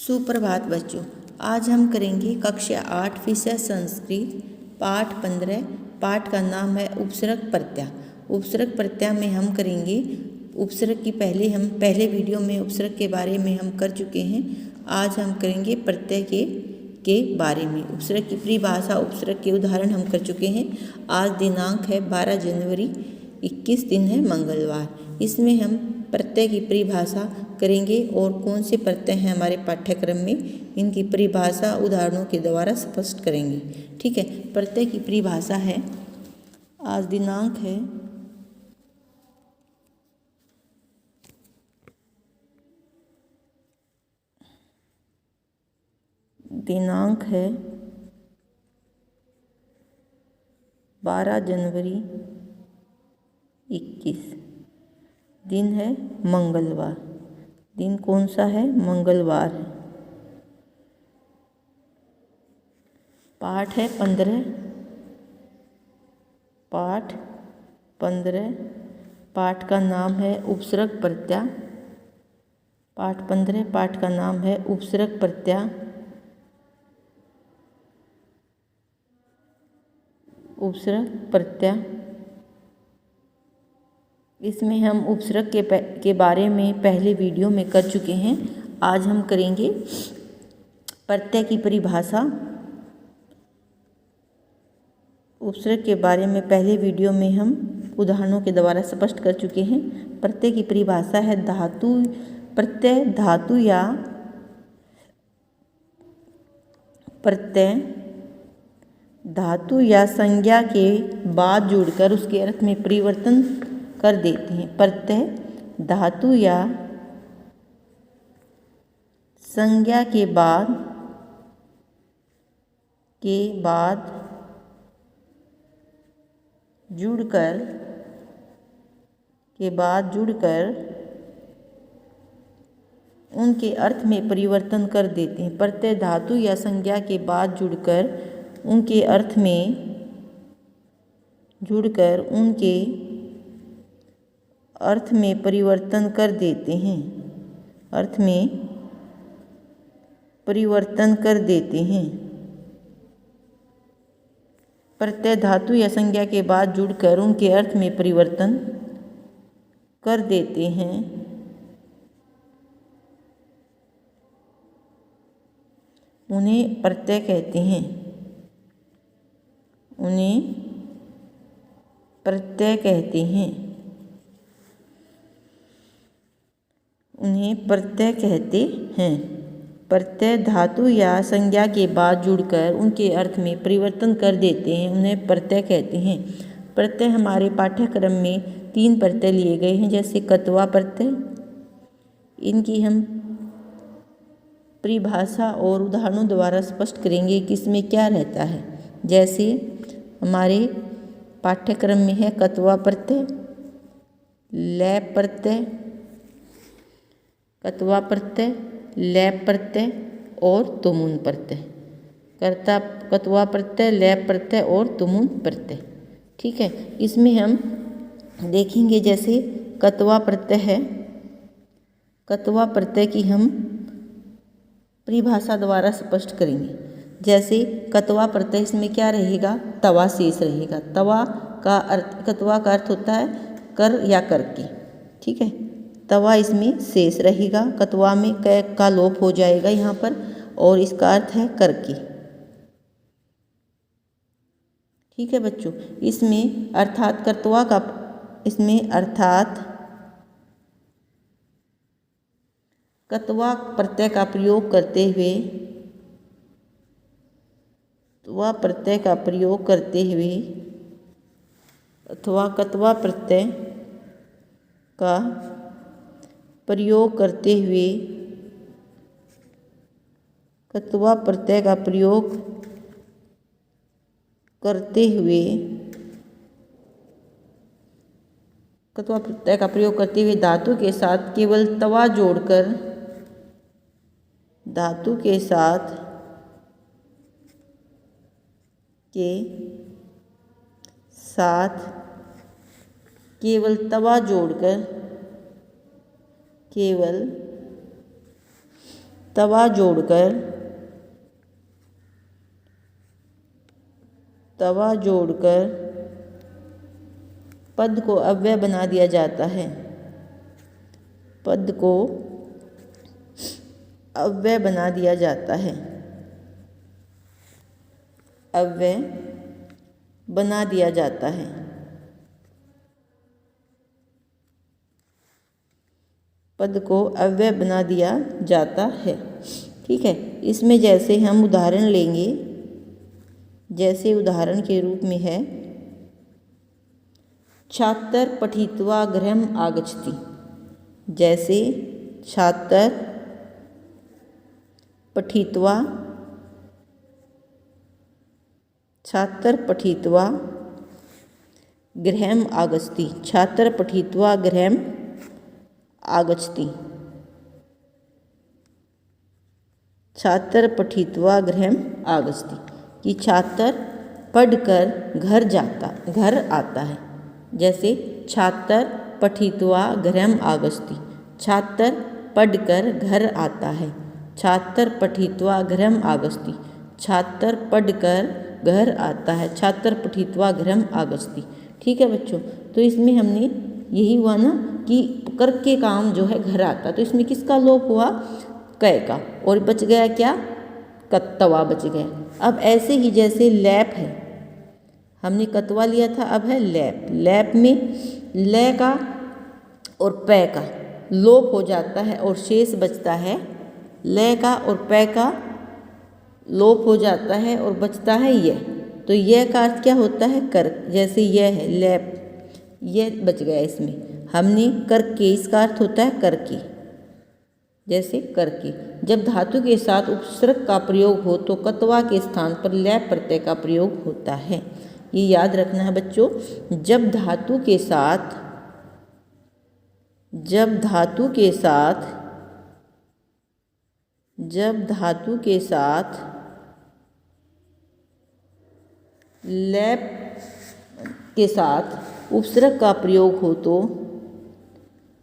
सुप्रभात बच्चों। आज हम करेंगे कक्षा 8 विषय संस्कृत पाठ 15। पाठ का नाम है उपसर्ग प्रत्यय। उपसर्ग प्रत्यय में हम करेंगे उपसर्ग की पहले वीडियो में उपसर्ग के बारे में हम कर चुके हैं। आज हम करेंगे प्रत्यय के बारे में। उपसर्ग की परिभाषा, उपसर्ग के उदाहरण हम कर चुके हैं। आज दिनांक है 12 जनवरी, 21 दिन है मंगलवार। इसमें हम प्रत्यय की परिभाषा करेंगे और कौन से प्रत्यय हैं हमारे पाठ्यक्रम में, इनकी परिभाषा उदाहरणों के द्वारा स्पष्ट करेंगे। ठीक है। प्रत्यय की परिभाषा है, आज दिनांक है 12 जनवरी, 21 दिन है मंगलवार। दिन कौन सा है? मंगलवार है। पाठ है 15। पाठ 15। पाठ का नाम है उपसर्ग प्रत्यय। पाठ 15 पाठ का नाम है उपसर्ग प्रत्यय। उपसर्ग प्रत्यय। इसमें हम उपसर्ग के बारे में पहले वीडियो में कर चुके हैं। आज हम करेंगे प्रत्यय की परिभाषा। उपसर्ग के बारे में पहले वीडियो में हम उदाहरणों के द्वारा स्पष्ट कर चुके हैं। प्रत्यय की परिभाषा है प्रत्यय धातु या संज्ञा के बाद जुड़कर उसके अर्थ में परिवर्तन कर देते हैं। प्रत्यय धातु या संज्ञा के बाद जुड़कर उनके अर्थ में परिवर्तन कर देते हैं। प्रत्यय धातु या संज्ञा के बाद जुड़कर उनके अर्थ में परिवर्तन कर देते हैं। अर्थ में परिवर्तन कर देते हैं। प्रत्यय धातु या संज्ञा के बाद जुड़कर उनके अर्थ में परिवर्तन कर देते हैं। उन्हें प्रत्यय कहते हैं। प्रत्यय धातु या संज्ञा के बाद जुड़कर उनके अर्थ में परिवर्तन कर देते हैं, उन्हें प्रत्यय कहते हैं। प्रत्यय हमारे पाठ्यक्रम में 3 प्रत्यय लिए गए हैं, जैसे कत्वा प्रत्यय। इनकी हम परिभाषा और उदाहरणों द्वारा स्पष्ट करेंगे कि इसमें क्या रहता है। जैसे हमारे पाठ्यक्रम में है कत्वा प्रत्यय, लैप प्रत्यय, कत्वा प्रत्यय, लैप प्रत्यय और तुमुन प्रत्यय। कत्वा प्रत्यय, लैप प्रत्यय और तुमुन प्रत्यय। ठीक है। इसमें हम देखेंगे जैसे कत्वा प्रत्यय है। कत्वा प्रत्यय की हम परिभाषा द्वारा स्पष्ट करेंगे। जैसे कत्वा प्रत्यय, इसमें क्या रहेगा? तवा शेष रहेगा। कत्वा का अर्थ होता है कर या कर की। ठीक है। तवा इसमें शेष रहेगा। कत्वा में क का लोप हो जाएगा यहाँ पर, और इसका अर्थ है कर की। ठीक है बच्चों। इसमें अर्थात कत्वा प्रत्यय का प्रयोग करते हुए अथवा कत्वा प्रत्यय का प्रयोग करते हुए धातु के साथ केवल तवा जोड़कर तवा जोड़कर पद को अव्यय बना दिया जाता है। पद को अव्यय बना दिया जाता है। अव्यय बना दिया जाता है। पद को अव्यय बना दिया जाता है। ठीक है, इसमें जैसे हम उदाहरण लेंगे, जैसे उदाहरण के रूप में है छात्र पठित्वा गृहम् आगच्छति। जैसे छात्र पठित्वा गृहम् आगच्छति। छात्र पठित्वा गृहम् आगच्छति। छात्र पठित्वा गृहम् आगच्छति कि छात्र पढ़कर घर आता है। जैसे छात्र पठित्वा गृहम् आगच्छति, छात्र पढ़कर घर आता है। छात्र पठित्वा गृहम् आगच्छति, छात्र पढ़कर घर आता है। छात्र पठित्वा गृहम् आगच्छति। ठीक है बच्चों, तो इसमें हमने यही हुआ ना कि करके काम जो है घर आता, तो इसमें किसका लोप हुआ? कै का, और बच गया क्या? कत्तवा बच गया। अब ऐसे ही जैसे लैप है, हमने कतवा लिया था, अब है लैप। लैप में ले का और पै का लोप हो जाता है और शेष बचता है। ले का और पै का लोप हो जाता है और बचता है यह। तो यह का अर्थ क्या होता है? कर। जैसे यह है लैप, यह बच गया इसमें। हमने करके, इसका अर्थ होता है करके। जैसे करके। जब धातु के साथ उपसर्ग का प्रयोग हो तो कत्वा के स्थान पर लैप प्रत्यय का प्रयोग होता है। ये याद रखना है बच्चों। जब धातु के साथ लैप के साथ उपसर्ग का प्रयोग हो तो,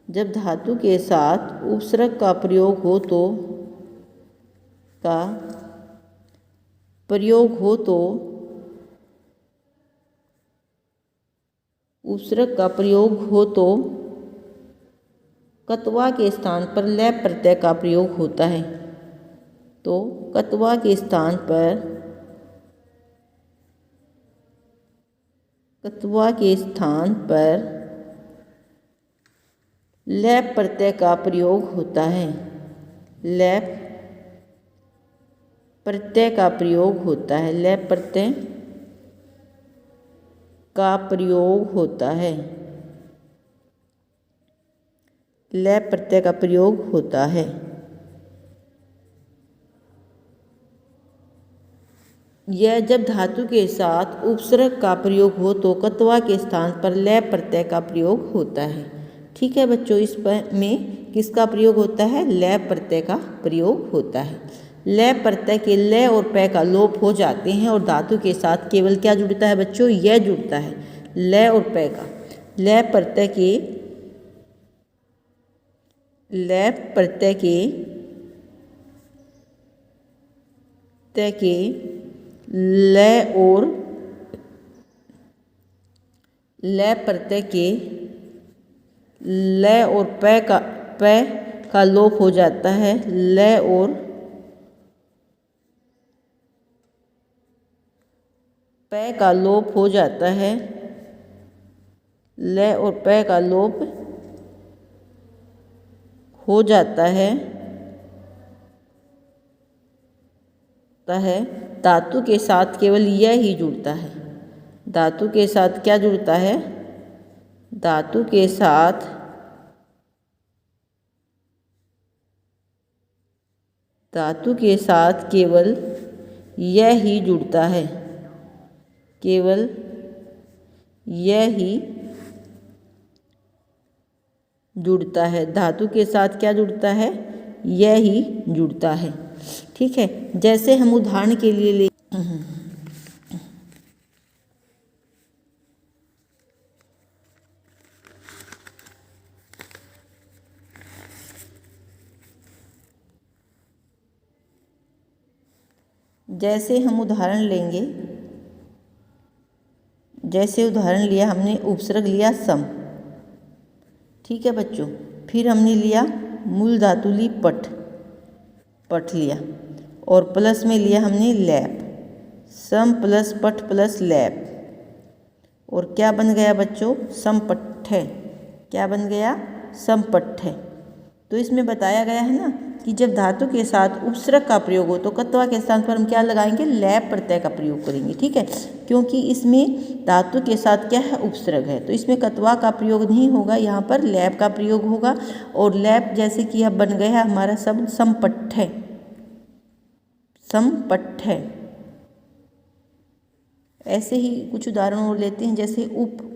जब धातु के साथ उपसर्ग का प्रयोग हो तो उपसर्ग का प्रयोग हो तो कत्वा के स्थान पर लैप प्रत्यय का प्रयोग होता है। तो कत्वा के स्थान पर लैप प्रत्यय का प्रयोग होता है। लैप प्रत्यय का प्रयोग होता है। लैप प्रत्यय का प्रयोग होता है। लैप प्रत्यय का प्रयोग होता है। यह जब धातु के साथ उपसर्ग का प्रयोग हो तो कत्वा के स्थान पर लैप प्रत्यय का प्रयोग होता है। ठीक है बच्चों, इस पर में किसका प्रयोग होता है? लैप प्रत्यय का प्रयोग होता है। लैप प्रत्यय के ले और पै का लोप हो जाते हैं और धातु के साथ केवल क्या जुड़ता है बच्चों? यह जुड़ता है। ले और पै का लैप प्रत्यय के लैप प्रत्यय के ले और पै का लोप हो जाता है। ले और पै का लोप हो जाता है। ले और पै का लोप हो जाता है। धातु के साथ केवल यह ही जुड़ता है। धातु के साथ क्या जुड़ता है? धातु के साथ केवल यह ही जुड़ता है। केवल यह ही जुड़ता है। धातु के साथ क्या जुड़ता है? यह ही जुड़ता है। ठीक है, जैसे हम उदाहरण के लिए ले जैसे हम उदाहरण लेंगे, जैसे उदाहरण लिया हमने उपसर्ग लिया सम, ठीक है बच्चों। फिर हमने लिया मूल धातु ली पठ, पठ लिया, और प्लस में लिया हमने लैप, सम प्लस पठ प्लस लैप, और क्या बन गया बच्चों, समपठ्य। क्या बन गया, समपठ्य। तो इसमें बताया गया है ना कि जब धातु के साथ उपसर्ग का प्रयोग हो तो कत्वा के स्थान पर हम क्या लगाएंगे, लैप प्रत्यय का प्रयोग करेंगे, ठीक है। क्योंकि इसमें धातु के साथ क्या है, उपसर्ग है, तो इसमें कत्वा का प्रयोग नहीं होगा, यहाँ पर लैप का प्रयोग होगा। और लैप जैसे कि अब बन गया हमारा शब्द समपठ्य, समपठ्य। ऐसे ही कुछ उदाहरण और लेते हैं, जैसे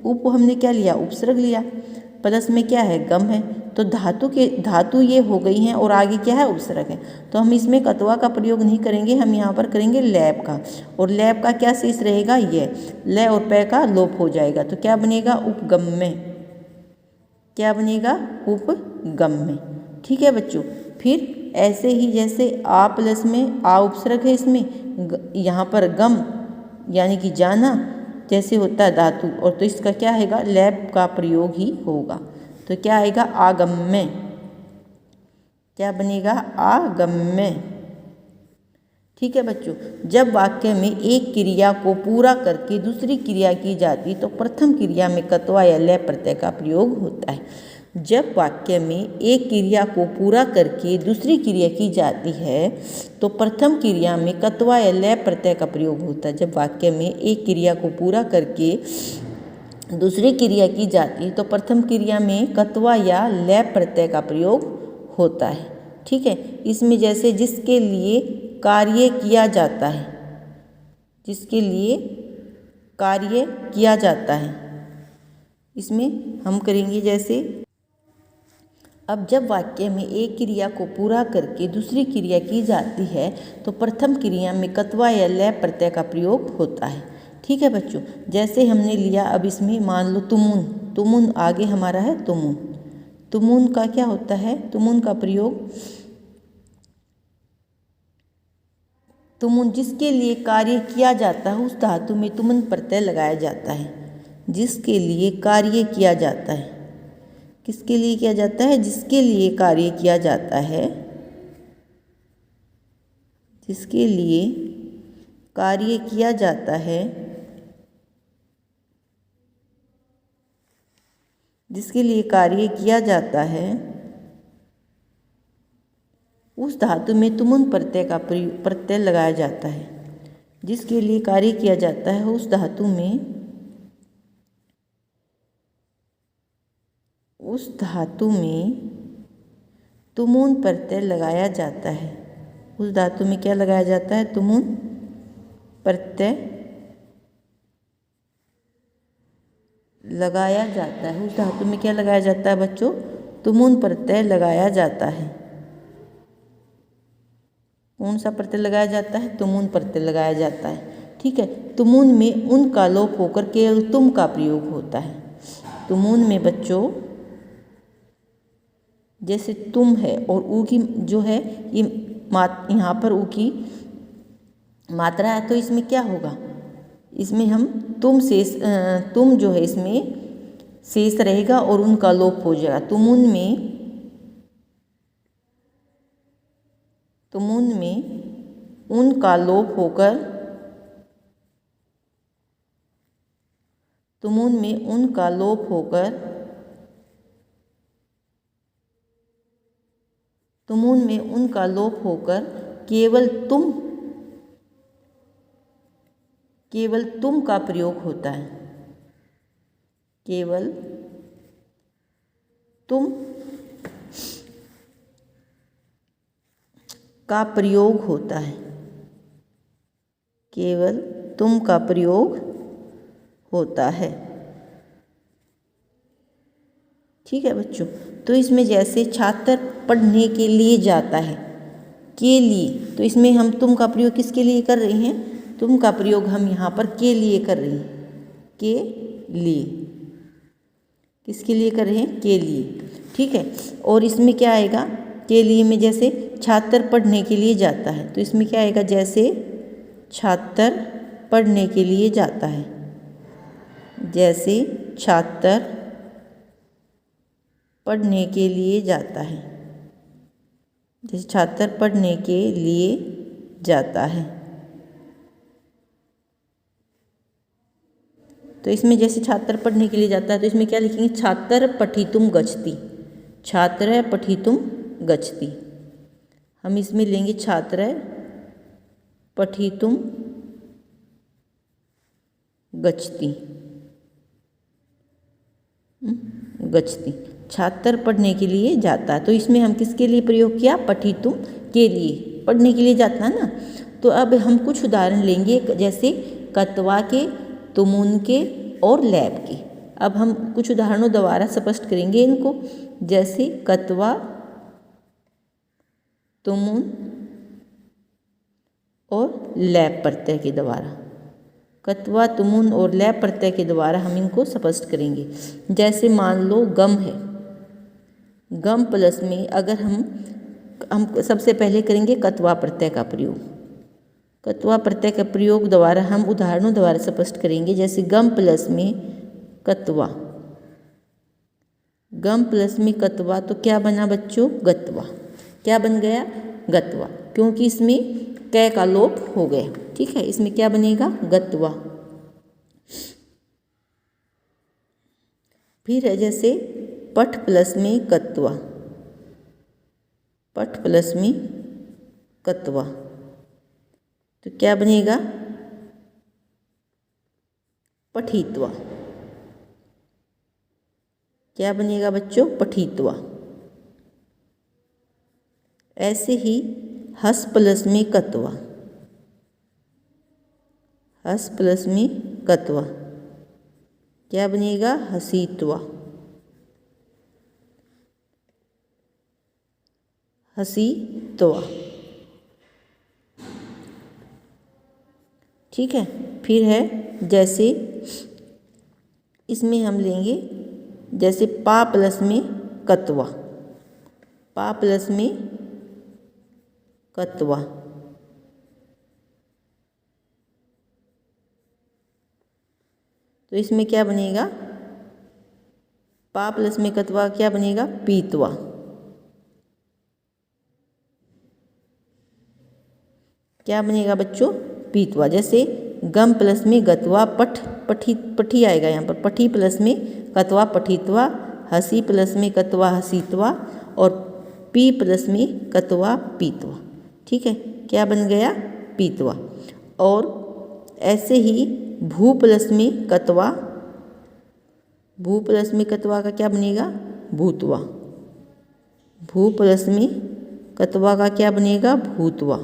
उप हमने क्या लिया, उपसर्ग लिया, प्लस में क्या है, गम है, तो धातु ये हो गई हैं और आगे क्या है, उपसर्ग है, तो हम इसमें कत्वा का प्रयोग नहीं करेंगे, हम यहाँ पर करेंगे लैप का। और लैप का क्या शेष रहेगा, ये ल और पै का लोप हो जाएगा, तो क्या बनेगा, उपगम्य। क्या बनेगा, उपगम्य, ठीक है बच्चों। फिर ऐसे ही जैसे आ प्लस में आ उपसर्ग है, इसमें यहाँ पर गम यानी कि जाना जैसे होता है धातु, और तो इसका क्या आएगा, लैप का प्रयोग ही होगा, तो क्या आएगा, आगम्य। क्या बनेगा, आगम्य, ठीक है बच्चों। जब वाक्य में एक क्रिया को पूरा करके दूसरी क्रिया की जाती तो प्रथम क्रिया में कत्वा या लय प्रत्यय का प्रयोग होता है। जब वाक्य में एक क्रिया को पूरा करके दूसरी क्रिया की जाती है तो प्रथम क्रिया में कत्वा या लय प्रत्यय का प्रयोग होता है। जब वाक्य में एक क्रिया को पूरा करके दूसरी क्रिया की जाती है तो प्रथम क्रिया में कत्वा या लय प्रत्यय का प्रयोग होता है, ठीक है। इसमें जैसे जिसके लिए कार्य किया जाता है, जिसके लिए कार्य किया जाता है, इसमें हम करेंगे जैसे, अब जब वाक्य में एक क्रिया को पूरा करके दूसरी क्रिया की जाती है तो प्रथम क्रिया में कत्वा या लय प्रत्यय का प्रयोग होता है, ठीक है बच्चों। जैसे हमने लिया, अब इसमें मान लो तुमुन, तुमुन आगे हमारा है तुमुन, तुमुन का क्या होता है, तुमुन का प्रयोग, तुमुन जिसके लिए कार्य किया जाता है उस धातु में तुमुन प्रत्यय लगाया जाता है। जिसके लिए कार्य किया जाता है, किसके लिए किया जाता है, जिसके लिए कार्य किया जाता है, जिसके लिए कार्य किया जाता है, जिसके लिए कार्य किया जाता है उस धातु में तुमुन प्रत्यय का प्रत्यय लगाया जाता है। जिसके लिए कार्य किया जाता है उस धातु में, उस धातु में तुमुन प्रत्यय लगाया जाता है। उस धातु में क्या लगाया जाता है, तुमुन प्रत्यय लगाया जाता है। उस धातु में क्या लगाया जाता है बच्चों, तुमुन प्रत्यय लगाया जाता है। कौन सा प्रत्यय लगाया जाता है, तुमुन प्रत्यय लगाया जाता है, ठीक है। तुमुन में उन का लोप होकर केवल तुम का प्रयोग होता है। तुमुन में बच्चों जैसे तुम है और ऊ की जो है ये यहाँ पर ऊ की मात्रा है, तो इसमें क्या होगा, इसमें हम तुम शेष, तुम जो है इसमें शेष रहेगा और उनका लोप हो जाएगा। तुमुन में उनका लोप होकर, तुमुन में उनका लोप होकर, तुमुन में उनका लोप होकर केवल तुम का प्रयोग होता है। केवल तुम का प्रयोग होता है, केवल तुम का प्रयोग होता है, ठीक है बच्चों। तो इसमें जैसे छात्र पढ़ने के लिए जाता है, के लिए, तो इसमें हम तुम का प्रयोग किसके लिए कर रहे हैं, तुम का प्रयोग हम यहाँ पर के लिए कर रहे हैं, के लिए, किसके लिए कर रहे हैं, के लिए, ठीक है। और इसमें क्या आएगा, के लिए में जैसे छात्र पढ़ने के लिए जाता है, तो इसमें क्या आएगा, जैसे छात्र पढ़ने के लिए जाता है। जैसे छात्र पढ़ने के लिए जाता है। जैसे छात्र पढ़ने के लिए जाता है। तो इसमें जैसे छात्र पढ़ने के लिए जाता है तो इसमें क्या लिखेंगे, छात्र पठितुम गच्छति। छात्र पठितुम गच्छति। हम इसमें लेंगे छात्र पठितुम गच्छति। गच्छति, छात्र पढ़ने के लिए जाता है। तो इसमें हम किसके लिए प्रयोग किया, पठितुम के लिए, पढ़ने के लिए जाता है ना। तो अब हम कुछ उदाहरण लेंगे, जैसे कत्वा के, तुमुन के और लैब के। अब हम कुछ उदाहरणों द्वारा स्पष्ट करेंगे इनको। जैसे कत्वा, तुमुन और लैब प्रत्यय के द्वारा। कत्वा, तुमुन और लैब प्रत्यय के द्वारा हम इनको स्पष्ट करेंगे। जैसे मान लो गम है, गम प्लस में अगर हम सबसे पहले करेंगे कत्वा प्रत्यय का प्रयोग। कत्वा प्रत्यय का प्रयोग द्वारा हम उदाहरणों द्वारा स्पष्ट करेंगे। जैसे गम प्लस में कत्वा, गम प्लस में कत्वा, तो क्या बना बच्चों, गत्वा। क्या बन गया, गत्वा, क्योंकि इसमें कै का लोप हो गया। ठीक है, इसमें क्या बनेगा, गत्वा। फिर है जैसे पठ प्लस में कत्वा, पठ प्लस में कत्वा, तो क्या बनेगा, पठित्वा। क्या बनेगा बच्चों, पठित्वा। ऐसे ही हस प्लस में कत्वा, हस प्लस में कत्वा, क्या बनेगा, हसीत्वा। हसीत्वा। ठीक है। फिर है जैसे इसमें हम लेंगे, जैसे पा प्लस में कत्वा, पा प्लस में कत्वा, तो इसमें क्या बनेगा, पा प्लस में कत्वा क्या बनेगा, पीतवा। क्या बनेगा बच्चों, पीतवा। जैसे गम प्लस में गत्वा, पठ पठी आएगा यहाँ पर, पठी प्लस में कत्वा, पठित्वा। हसी प्लस में कत्वा, हसीत्वा। और पी प्लस में कत्वा, पीतवा। ठीक है, क्या बन गया, पीतवा। और ऐसे ही भू प्लस में कत्वा, भू प्लस में कत्वा का क्या बनेगा, भूतवा। भू प्लस में कत्वा का क्या बनेगा, भूतवा।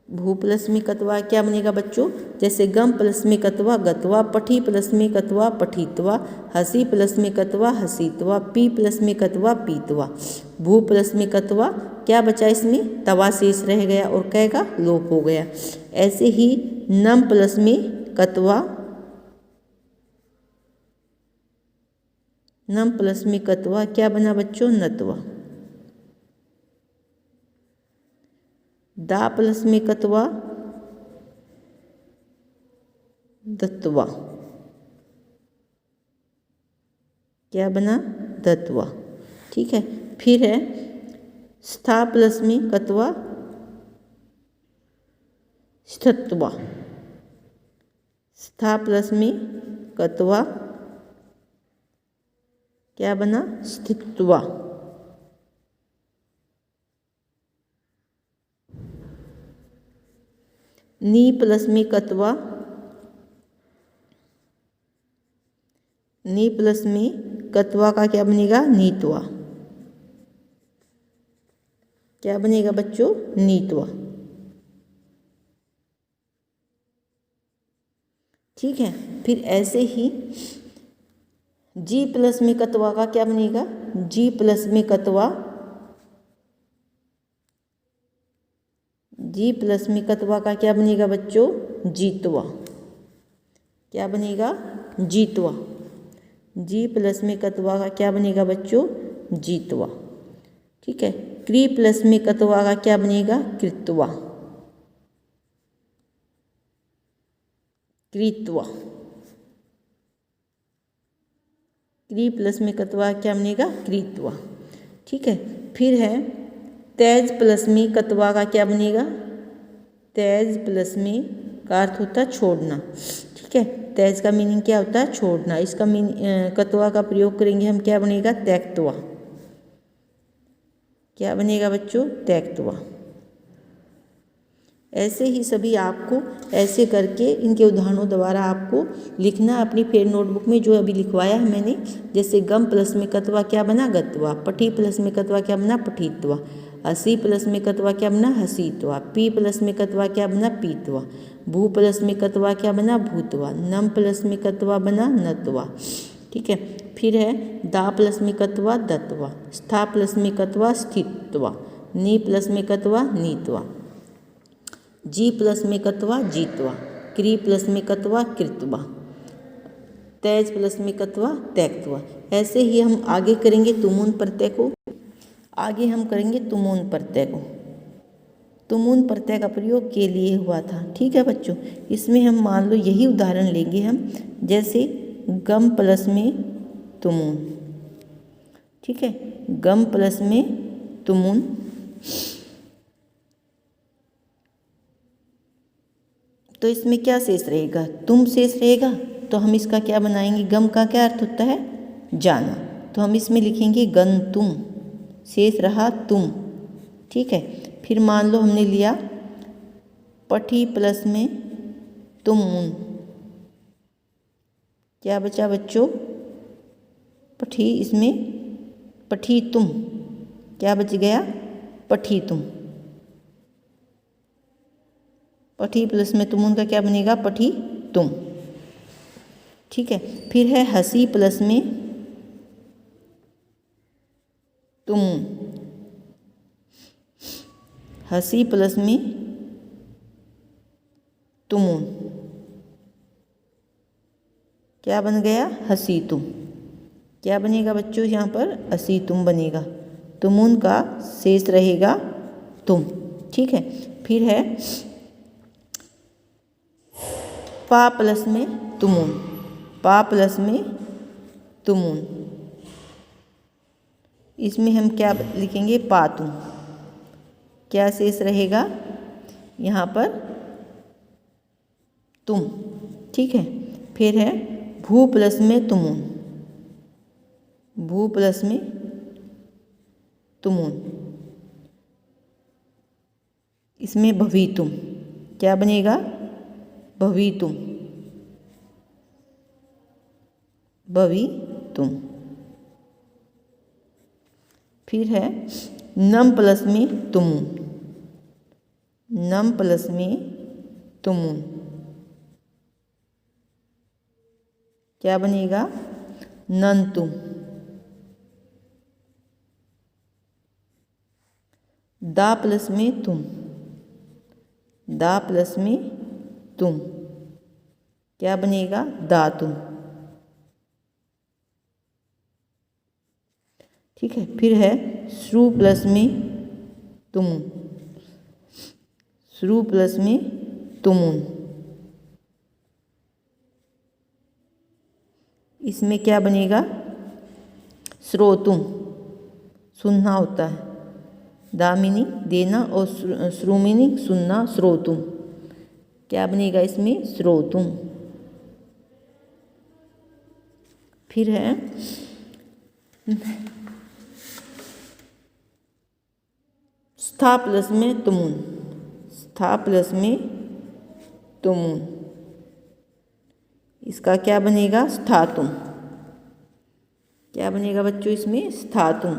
भू प्लस में कत्वा क्या बनेगा बच्चों, जैसे गम प्लस में कत्वा, गत्वा। पठी प्लस में कत्वा, पठित्वा। हसी प्लस में कत्वा, हसीत्वा। पी प्लस में कत्वा, पीतवा। भू प्लस में कत्वा, क्या बचा इसमें, तवा शेष रह गया और कै का लोप हो गया। ऐसे ही नम प्लस में कत्वा, नम प्लस में कत्वा, क्या बना बच्चों, नत्वा। दा प्लस में कत्वा, दत्वा। क्या बना, दत्वा। ठीक है। फिर है स्था प्लस में कत्वा, स्थित्वा। स्था प्लस में कत्वा, क्या बना, स्थित्वा। नी प्लस में कत्वा, नी प्लस में कत्वा का क्या बनेगा, नीतवा। क्या बनेगा बच्चों, नीतवा। ठीक है। फिर ऐसे ही जी प्लस में कत्वा का क्या बनेगा, जी प्लस में कत्वा, जी प्लस में कत्वा का क्या बनेगा बच्चों, जीतवा। क्या बनेगा, जीतवा। जी प्लस में कत्वा का क्या बनेगा बच्चों, जीतवा। ठीक है। क्री प्लस में कत्वा का क्या बनेगा? कृत्वा, कृत्वा। क्री प्लस में कत्वा क्या बनेगा? कृत्वा, ठीक है। फिर है तेज प्लस में कत्वा का क्या बनेगा? तेज प्लस में का अर्थ होता है छोड़ना, ठीक है। तेज का मीनिंग क्या होता है? छोड़ना। इसका कत्वा का प्रयोग करेंगे हम, क्या बनेगा? त्यक्त्वा। क्या बनेगा बच्चों? त्यक्त्वा। ऐसे ही सभी आपको ऐसे करके इनके उदाहरणों द्वारा आपको लिखना अपनी फेर नोटबुक में, जो अभी लिखवाया है मैंने। जैसे गम प्लस में कत्वा क्या बना? गत्वा। पठी प्लस में कत्वा क्या बना? पठित्वा। हसी प्लस में कत्वा क्या बना? हसीत्वा। पी प्लस में कत्वा क्या बना? पीत्वा। भू प्लस में कत्वा क्या बना? भूतवा। नम प्लस में कत्वा बना? नत्वा, ठीक है। फिर है दा प्लस में कत्वा? दत्वा। स्था प्लस में कत्वा? स्थित्वा। नी प्लस में कत्वा? नीत्वा। जी प्लस में कत्वा? जीत्वा। क्री प्लस में कत्वा? कृत्वा। तेज प्लस में कत्वा? त्यक्त्वा। ऐसे ही हम आगे करेंगे तुमुन प्रत्यय को। आगे हम करेंगे तुमुन प्रत्यय को। तुमुन प्रत्यय का प्रयोग के लिए हुआ था, ठीक है बच्चों। इसमें हम मान लो यही उदाहरण लेंगे हम, जैसे गम प्लस में तुमुन, ठीक है। गम प्लस में तुमुन, तो इसमें क्या शेष रहेगा? तुम शेष रहेगा। तो हम इसका क्या बनाएंगे? गम का क्या अर्थ होता है? जाना। तो हम इसमें लिखेंगे गंतुम, शेष रहा तुम, ठीक है। फिर मान लो हमने लिया पठी प्लस में तुमुन, क्या बचा बच्चों? पठी, इसमें पठी तुम, क्या बच गया? पठी तुम। पठी प्लस में तुमुन का क्या बनेगा? पठी तुम, ठीक है। फिर है हसी प्लस में तुमुन। हसी प्लस में तुमुन क्या बन गया? हसी तुम। क्या बनेगा बच्चों? यहाँ पर हसी तुम बनेगा। तुमुन का शेष रहेगा तुम, ठीक है। फिर है पा प्लस में तुमुन। पा प्लस में तुमुन, इसमें हम क्या लिखेंगे? पातुम। क्या शेष रहेगा यहाँ पर? तुम, ठीक है। फिर है भू प्लस में तुमुन। भू प्लस में तुमुन, इसमें भवितुम। क्या बनेगा? भवितुम, भवितुम। फिर है नम प्लस में तुमुन। नम प्लस में तुमुन क्या बनेगा? नंतुम। दा प्लस में तुम। दा प्लस में तुम क्या बनेगा? दातुम, ठीक है। फिर है श्रु प्लस में तुमुन। श्रु प्लस में तुमुन, इसमें क्या बनेगा? श्रोतुम। सुनना होता है। दामिनी देना और श्रुमिनी सुनना, श्रोतुम। क्या बनेगा इसमें? श्रोतुम। फिर है स्था प्लस में तुमुन। स्था प्लस में तुमुन, इसका क्या बनेगा? स्थातुम। क्या बनेगा बच्चों इसमें? स्थातुम।